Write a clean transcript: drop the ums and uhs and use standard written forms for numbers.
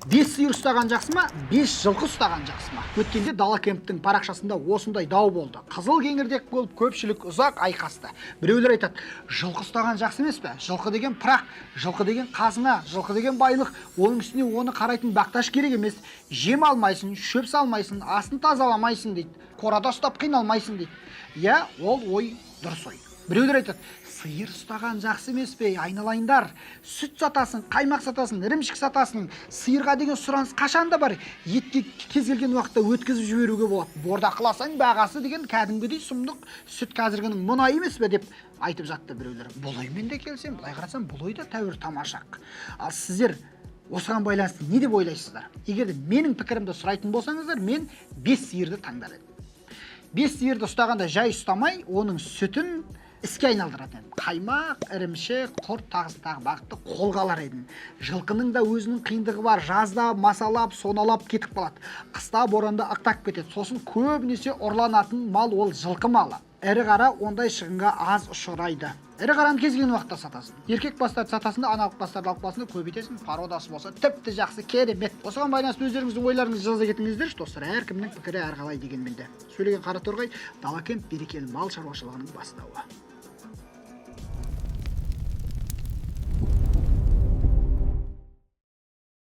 5 сиыр ұстаған жақсы ма, 5 жылқы ұстаған жақсы ма? Өткенде Дала кемптің парақшасында осындай дау болды. Қызыл кеңірдек болып көпшілік ұзақ айқасты. Біреулер айтады, жылқы ұстаған жақсы емес пе? Жылқы деген пырақ, жылқы деген қазына, жылқы деген байлық. Оның үстіне оны қарайтын бақташ керек емес. Жем алмайсың, шөп салмайсың, астын тазаламайсың дейді. Қорада ұстап қиналмайсың дейді. Иә, ол ой дұрыс ой. Біреулер айтады, сиыр ұстаған жақсы емес пе, айналайындар, сүт сатасың, қаймақ сатасың, ірімшік сатасың, сиырға деген сұраныс қашанда бар, етке кез келген уақытта өткізіп жіберуге болады. Бордақыласаң бағасы деген кәдімгідей сұмдық, сүт қазіргінің мұнай емес пе деп айтып жатты біреулер. Бұл оймен де келсем, былай қарасам, бұл ой да тәуір тамашақ. Ал сіздер осыған байланысты не деп ойлайсыздар? Егер де менің пікірімді сұрайтын болсаңыздар, мен 5 сиырды таңдар едім. 5 сиырды ұстағанда жай ұстамай, оның сүтін іске айналдыратын едім. Қаймақ, ірімшік, құрт тағы бағытты қолға алар едім. Жылқының да өзінің қиындығы бар. Жазда масалап, соналап кетіп қалады. Қыста боранда ықтап кетеді. Сосын көбінесе ұрланатын мал ол жылқы малы. Ірі қара ондай шығынға аз ұшырайды. Ірі қараны кез келген уақытта сатасың. Еркек бастарды сатасың да, аналық бастарды алып қаласың да, көбейтесің. Пародасы болса тіпті жақсы, керемет. Осыған байланысты өздеріңіздің ойларыңызды жаза кетіңіздерші, достар. Әркімнің пікірі әрқалай дегенмен де. Сөйлеген Қараторғай, Дала кемп берекелі мал шаруашылығының бастауы.